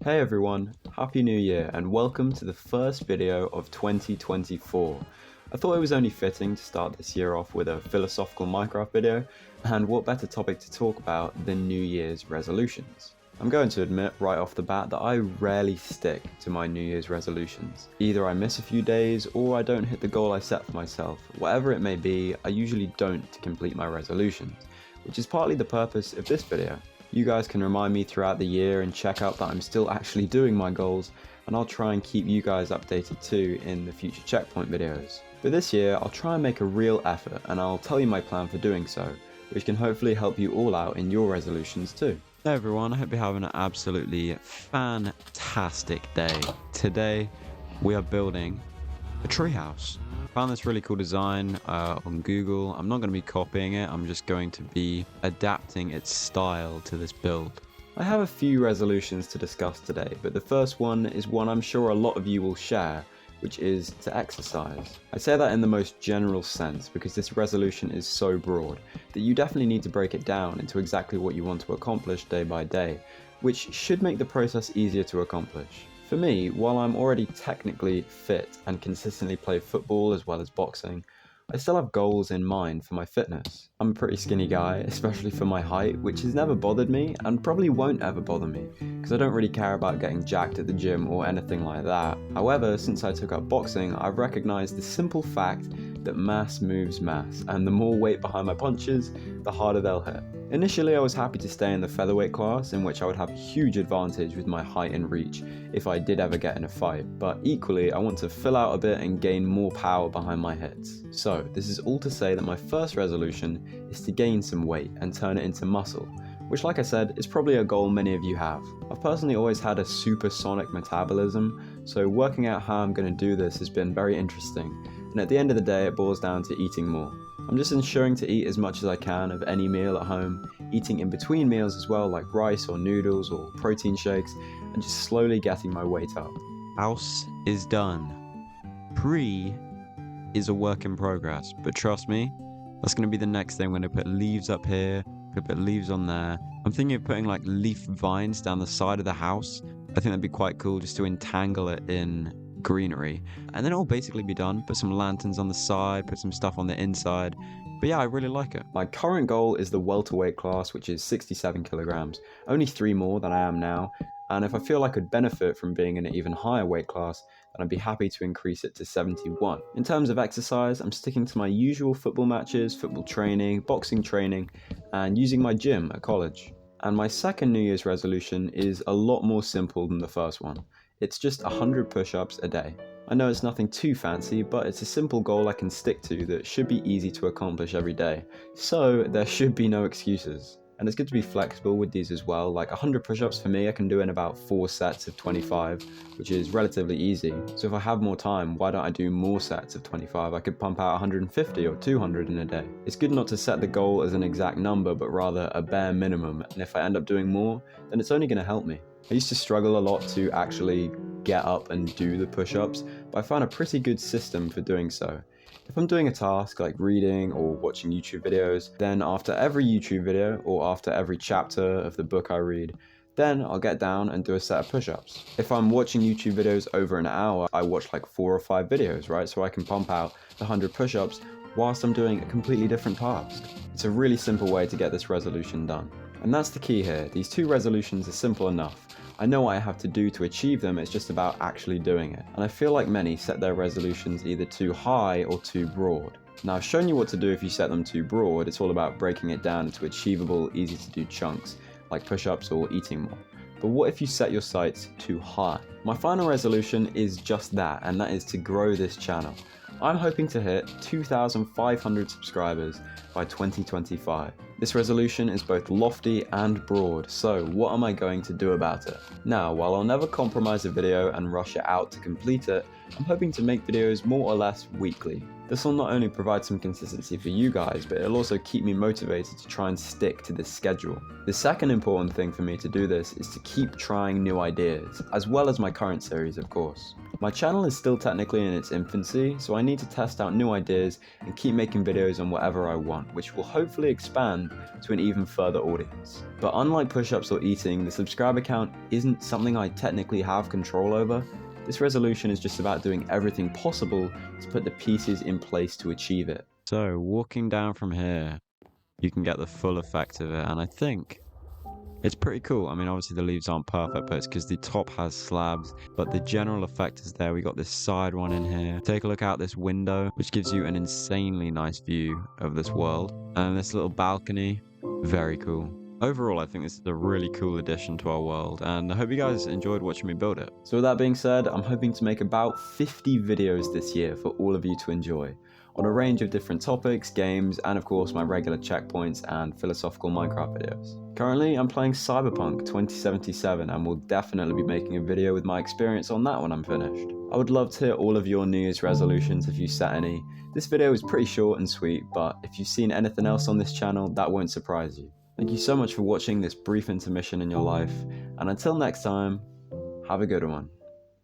Hey everyone, Happy New Year and welcome to the first video of 2024. I thought it was only fitting to start this year off with a philosophical Minecraft video, and what better topic to talk about than New Year's resolutions. I'm going to admit right off the bat that I rarely stick to my New Year's resolutions. Either I miss a few days or I don't hit the goal I set for myself. Whatever it may be, I usually don't complete my resolutions, which is partly the purpose of this video. You guys can remind me throughout the year and check out that I'm still actually doing my goals, and I'll try and keep you guys updated too in the future checkpoint videos. But this year I'll try and make a real effort, and I'll tell you my plan for doing so, which can hopefully help you all out in your resolutions too. Hey everyone, I hope you're having an absolutely fantastic day. Today we are building a treehouse. Found this really cool design on Google. I'm not going to be copying it, I'm just going to be adapting its style to this build. I have a few resolutions to discuss today, but the first one is one I'm sure a lot of you will share, which is to exercise. I say that in the most general sense because this resolution is so broad that you definitely need to break it down into exactly what you want to accomplish day by day, which should make the process easier to accomplish. For me, while I'm already technically fit and consistently play football as well as boxing, I still have goals in mind for my fitness. I'm a pretty skinny guy, especially for my height, which has never bothered me and probably won't ever bother me, because I don't really care about getting jacked at the gym or anything like that. However, since I took up boxing, I've recognized the simple fact that mass moves mass, and the more weight behind my punches, the harder they'll hit. Initially, I was happy to stay in the featherweight class, in which I would have a huge advantage with my height and reach if I did ever get in a fight, but equally I want to fill out a bit and gain more power behind my hits. So this is all to say that my first resolution is to gain some weight and turn it into muscle, which, like I said, is probably a goal many of you have. I've personally always had a supersonic metabolism, so working out how I'm going to do this has been very interesting, and at the end of the day it boils down to eating more. I'm just ensuring to eat as much as I can of any meal at home, eating in between meals as well, like rice or noodles or protein shakes, and just slowly getting my weight up. House is done. Pre is a work in progress, but trust me, that's going to be the next thing. I'm going to put leaves up here, put leaves on there. I'm thinking of putting like leaf vines down the side of the house. I think that'd be quite cool just to entangle it in greenery, and then it'll basically be done. Put some lanterns on the side, put some stuff on the inside, but yeah, I really like it. My current goal is the welterweight class, which is 67 kilograms, only 3 more than I am now, and if I feel I could benefit from being in an even higher weight class, then I'd be happy to increase it to 71. In terms of exercise, I'm sticking to my usual football matches, football training, boxing training, and using my gym at college. And my second New Year's resolution is a lot more simple than the first one. It's just 100 push-ups a day. I know it's nothing too fancy, but it's a simple goal I can stick to that should be easy to accomplish every day. So there should be no excuses. And it's good to be flexible with these as well. Like 100 push-ups for me, I can do in about 4 sets of 25, which is relatively easy. So if I have more time, why don't I do more sets of 25? I could pump out 150 or 200 in a day. It's good not to set the goal as an exact number, but rather a bare minimum. And if I end up doing more, then it's only going to help me. I used to struggle a lot to actually get up and do the push-ups, but I found a pretty good system for doing so. If I'm doing a task like reading or watching YouTube videos, then after every YouTube video or after every chapter of the book I read, then I'll get down and do a set of push-ups. If I'm watching YouTube videos over an hour, I watch like 4 or 5 videos, right? So I can pump out the 100 push-ups whilst I'm doing a completely different task. It's a really simple way to get this resolution done. And that's the key here. These 2 resolutions are simple enough. I know what I have to do to achieve them, it's just about actually doing it. And I feel like many set their resolutions either too high or too broad. Now I've shown you what to do if you set them too broad. It's all about breaking it down into achievable, easy to do chunks, like push-ups or eating more. But what if you set your sights too high? My final resolution is just that, and that is to grow this channel. I'm hoping to hit 2,500 subscribers by 2025. This resolution is both lofty and broad, so what am I going to do about it? Now, while I'll never compromise a video and rush it out to complete it, I'm hoping to make videos more or less weekly. This will not only provide some consistency for you guys, but it'll also keep me motivated to try and stick to this schedule. The second important thing for me to do this is to keep trying new ideas, as well as my current series, of course. My channel is still technically in its infancy, so I need to test out new ideas and keep making videos on whatever I want, which will hopefully expand to an even further audience. But unlike push-ups or eating, the subscriber count isn't something I technically have control over. This resolution is just about doing everything possible to put the pieces in place to achieve it. So walking down from here, you can get the full effect of it, and I think it's pretty cool. I mean, obviously the leaves aren't perfect, but it's because the top has slabs, but the general effect is there. We got this side one in here. Take a look out this window, which gives you an insanely nice view of this world. And this little balcony, very cool. Overall, I think this is a really cool addition to our world, and I hope you guys enjoyed watching me build it. So with that being said, I'm hoping to make about 50 videos this year for all of you to enjoy, on a range of different topics, games, and of course my regular checkpoints and philosophical Minecraft videos. Currently, I'm playing Cyberpunk 2077 and will definitely be making a video with my experience on that when I'm finished. I would love to hear all of your New Year's resolutions if you set any. This video is pretty short and sweet, but if you've seen anything else on this channel, that won't surprise you. Thank you so much for watching this brief intermission in your life, and until next time, have a good one.